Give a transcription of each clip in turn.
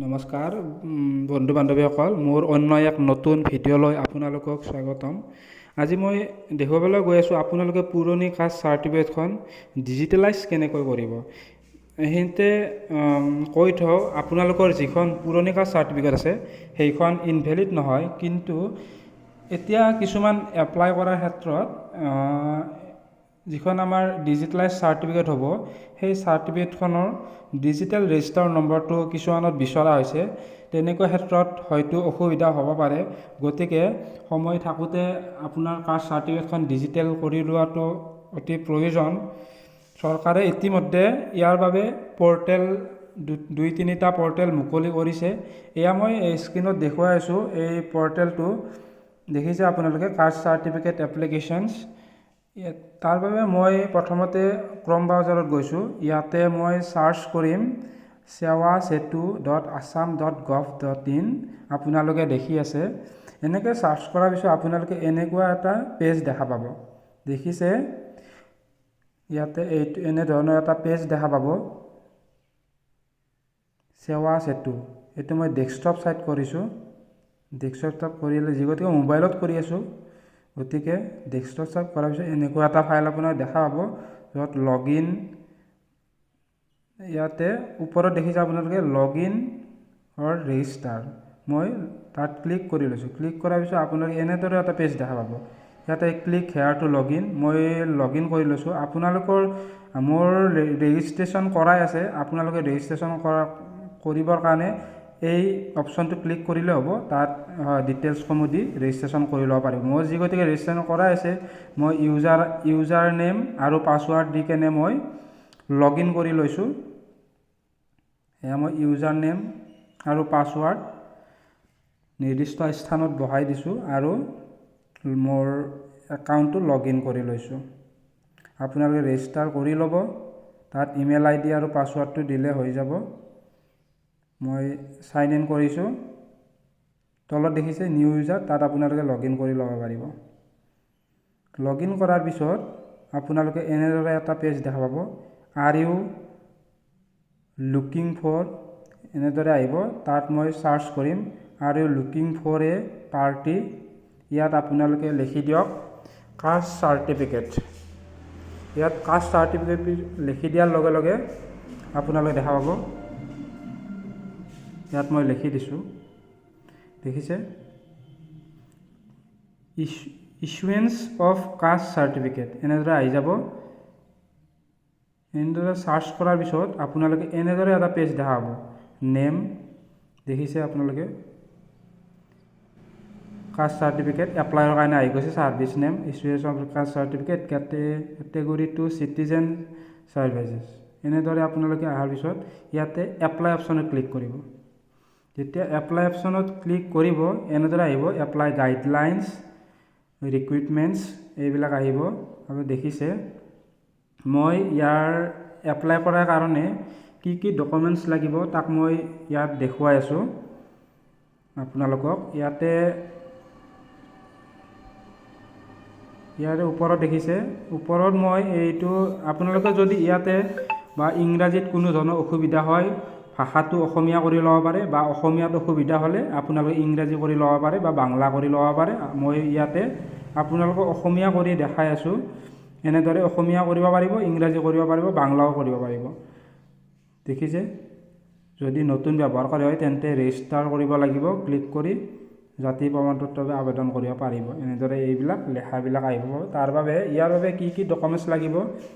নমস্কাৰ বন্ধু বান্ধৱীসকল, মোৰ অন্য এক নতুন ভিডিঅ'লৈ আপোনালোকক স্বাগতম। আজি মই দেখুৱাবলৈ গৈ আছোঁ আপোনালোকে পুৰণি কাষ্ট চাৰ্টিফিকেটখন ডিজিটেলাইজ কেনেকৈ কৰিব। সেইতে কৈ থওঁ, আপোনালোকৰ যিখন পুৰণি কাষ্ট চাৰ্টিফিকেট আছে সেইখন ইনভেলিড নহয়, কিন্তু এতিয়া কিছুমান এপ্লাই কৰাৰ ক্ষেত্ৰত যিখন আমাৰ ডিজিটেলাইজ চাৰ্টিফিকেট হ'ব, সেই চাৰ্টিফিকেটখনৰ ডিজিটেল ৰেজিষ্টাৰ নম্বৰটো কিছুমানত বিচৰা হৈছে। তেনেকুৱা ক্ষেত্ৰত হয়তো অসুবিধা হ'ব পাৰে। গতিকে সময় থাকোঁতে আপোনাৰ কাষ্ট চাৰ্টিফিকেটখন ডিজিটেল কৰি লোৱাটো অতি প্ৰয়োজন। চৰকাৰে ইতিমধ্যে ইয়াৰ বাবে পৰ্টেল 2-3টা পৰ্টেল মুকলি কৰিছে। এয়া মই স্ক্ৰীণত দেখুৱাই আছোঁ। এই পৰ্টেলটো দেখিছে আপোনালোকে, কাষ্ট চাৰ্টিফিকেট এপ্লিকেশ্যনছ। তাৰ বাবে মই প্ৰথমতে ক্ৰম ব্ৰাউজাৰত গৈছোঁ। ইয়াতে মই চাৰ্চ কৰিম sewasetu.assam.gov.in। আপোনালোকে দেখি আছে। এনেকৈ চাৰ্চ কৰাৰ পিছত আপোনালোকে এনেকুৱা এটা পেজ দেখা পাব। দেখিছে, ইয়াতে এইটো এনেধৰণৰ এটা পেজ দেখা পাব, সেৱা সেতু। এইটো মই ডেস্কটপ ছাইট কৰিছোঁ। ডেস্কটপ কৰিলে গতিকে মোবাইলত কৰি আছোঁ, গতিকে ডেস্কটপ ছাইট কৰাৰ পিছত এনেকুৱা এটা ফাইল আপোনাৰ দেখা পাব, য'ত লগ ইন, ইয়াতে ওপৰত দেখিছে আপোনালোকে লগ ইন অৰ ৰেজিষ্টাৰ। মই তাত ক্লিক কৰি লৈছোঁ। ক্লিক কৰাৰ পিছত আপোনালোকে এনেদৰে এটা পেজ দেখা পাব। ইয়াতে click here to log in. মই লগ ইন কৰি লৈছোঁ। আপোনালোকৰ মোৰ ৰেজিষ্ট্ৰেশ্যন কৰাই আছে। আপোনালোকে ৰেজিষ্ট্ৰেশ্যন কৰিবৰ কাৰণে এই অপশ্যনটো ক্লিক কৰিলে হ'ব। তাত ডিটেইলছসমূহ দি ৰেজিষ্ট্ৰেশ্যন কৰি ল'ব পাৰিব। মই যি গতিকে ৰেজিষ্ট্ৰেশ্যন কৰাই আছে, মই ইউজাৰ নেম আৰু পাছৱাৰ্ড দি কেনে মই লগ ইন কৰি লৈছোঁ। এয়া মই ইউজাৰ নেম আৰু পাছৱাৰ্ড নিৰ্দিষ্ট স্থানত বহাই দিছোঁ আৰু মোৰ একাউণ্টটো লগ ইন কৰি লৈছোঁ। আপোনালোকে ৰেজিষ্টাৰ কৰি ল'ব। তাত ইমেইল ID আৰু পাছৱাৰ্ডটো দিলে হৈ যাব। মই চাইন ইন কৰিছোঁ। তলত দেখিছে নিউ ইউজাৰ, তাত আপোনালোকে লগ ইন কৰি ল'ব পাৰিব। লগ ইন কৰাৰ পিছত আপোনালোকে এনেদৰে এটা পেজ দেখা পাব। আৰ ইউ লুকিং ফৰ, এনেদৰে আহিব। তাত মই চাৰ্চ কৰিম are you looking for a party. ইয়াত আপোনালোকে লিখি দিয়ক কাষ্ট চাৰ্টিফিকেট। ইয়াত কাষ্ট চাৰ্টিফিকেট লিখি দিয়াৰ লগে লগে আপোনালোকে দেখা পাব, ইয়াত মই লিখি দিছোঁ। দেখিছে, ইছুৱেঞ্চ অফ কাষ্ট চাৰ্টিফিকেট, এনেদৰে আহি যাব। এনেদৰে চাৰ্চ কৰাৰ পিছত আপোনালোকে এনেদৰে এটা পেজ দেখা পাব। নেম দেখিছে আপোনালোকে, কাষ্ট চাৰ্টিফিকেট এপ্লাইৰ কাৰণে আহি গৈছে। Service name, issuance of caste certificate, category to citizen services. এনেদৰে আপোনালোকে অহাৰ পিছত ইয়াতে এপ্লাই অপশ্যনত ক্লিক কৰিব। যেতিয়া এপ্লাই অপশ্যনত ক্লিক কৰিব, এনেদৰে আহিব এপ্লাই গাইডলাইনছ, ৰিকুইৰমেণ্টছ, এইবিলাক আহিব। আৰু দেখিছে, মই ইয়াৰ এপ্লাই কৰাৰ কাৰণে কি কি ডকুমেণ্টছ লাগিব তাক মই ইয়াত দেখুৱাই আছোঁ আপোনালোকক। ইয়াৰে ওপৰত দেখিছে, ওপৰত মই এইটো আপোনালোকে যদি ইয়াতে বা ইংৰাজীত কোনো ধৰণৰ অসুবিধা হয়, ভাষাটো অসমীয়া কৰি ল'ব পাৰে, বা অসমীয়াত অসুবিধা হ'লে আপোনালোকে ইংৰাজী কৰি ল'ব পাৰে বা বাংলা কৰি ল'ব পাৰে। মই ইয়াতে আপোনালোকক অসমীয়া কৰি দেখাই আছোঁ। এনেদৰে অসমীয়া কৰিব পাৰিব, ইংৰাজী কৰিব পাৰিব, বাংলাও কৰিব পাৰিব। দেখিছে, যদি নতুন ব্যৱহাৰ কৰা হয় তেন্তে ৰেজিষ্টাৰ কৰিব লাগিব। ক্লিক কৰি জাতি প্ৰমাণপত্ৰৰ বাবে আবেদন কৰিব পাৰিব। এনেদৰে এইবিলাক লেখাবিলাক আহিব। তাৰ বাবে ইয়াৰ বাবে কি কি ডকুমেণ্টছ লাগিব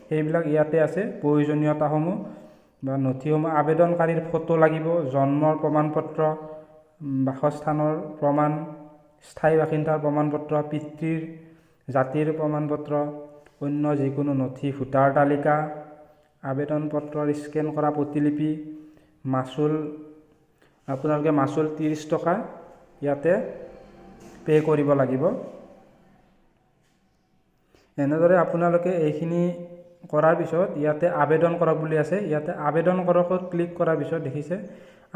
সেইবিলাক ইয়াতে আছে। প্ৰয়োজনীয়তাসমূহ বা নথিসমূহ, আবেদনকাৰীৰ ফটো লাগিব, জন্মৰ প্ৰমাণপত্ৰ, বাসস্থানৰ প্ৰমাণ, স্থায়ী বাসিন্দাৰ প্ৰমাণপত্ৰ, পিতৃৰ জাতিৰ প্ৰমাণপত্ৰ, অন্য যিকোনো নথি, ভোটাৰ তালিকা, আবেদন পত্ৰৰ স্কেন কৰা প্ৰতিলিপি, মাচুল, আপোনালোকে মাচুল 30 টকা ইয়াতে পে' কৰিব লাগিব। এনেদৰে আপোনালোকে এইখিনি কৰাৰ পিছত ইয়াতে আবেদন কৰক বুলি আছে। ইয়াতে আবেদন কৰকত ক্লিক কৰাৰ পিছত দেখিছে,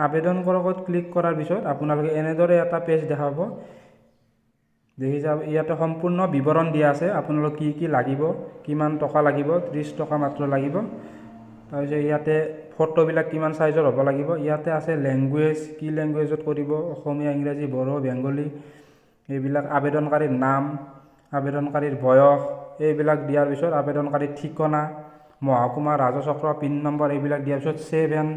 আবেদন কৰকত ক্লিক কৰাৰ পিছত আপোনালোকে এনেদৰে এটা পেজ দেখা পাব। দেখিছে, ইয়াতে সম্পূৰ্ণ বিৱৰণ দিয়া আছে। আপোনালোক কি কি লাগিব, কিমান টকা লাগিব, 30 টকা মাত্ৰ লাগিব। তাৰপিছত ইয়াতে ফটোবিলাক কিমান সাইজৰ হ'ব লাগিব ইয়াতে আছে ল্যাঙ্গুৱেজ কি ল্যাঙ্গুৱেজত কৰিব অসমীয়া ইংৰাজী বড়ো বেংগলী এইবিলাক আবেদনকাৰীৰ নাম আবেদনকাৰীৰ বয়স এইবিলাক দিয়াৰ পিছত আবেদনকাৰীৰ ঠিকনা মহকুমা ৰাজচক্ৰ পিন নম্বৰ এইবিলাক দিয়াৰ পিছত সেভ এণ্ড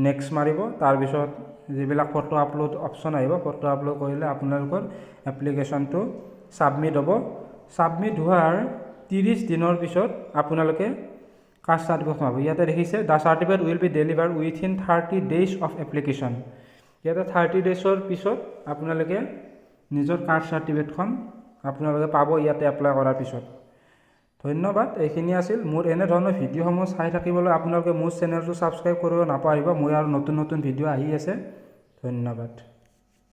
নেক্সট মাৰিব তাৰ পিছত যিবিলাক ফটো আপলোড অপচন আহিব ফটো আপলোড কৰিলে আপোনালোকৰ এপ্লিকেশ্যনটো সাবমিট হ'ব সাবমিট হোৱাৰ 30 দিনৰ পিছত আপোনালোকে কাষ্ট সাৰ্টিফিকেট পাব ইয়াতে দেখিছে the certificate will be delivered within 30 days of application ইয়াতে 30 ডেজৰ পিছত আপোনালোকে নিজৰ কাষ্ট সাৰ্টিফিকেটখন আপোনালোকে পাব ইয়াতে এপ্লাই কৰাৰ পিছত ধন্যবাদ এইখিনি আছিল মোৰ এনে ধৰণৰ ভিডিঅ'সমূহ চাই থাকিবলৈ আপোনালোকে মোৰ চেনেলটো সাবস্ক্ৰাইব কৰিব নাপাহৰিব মই আৰু নতুন নতুন ভিডিঅ' আহি আছে ধন্যবাদ।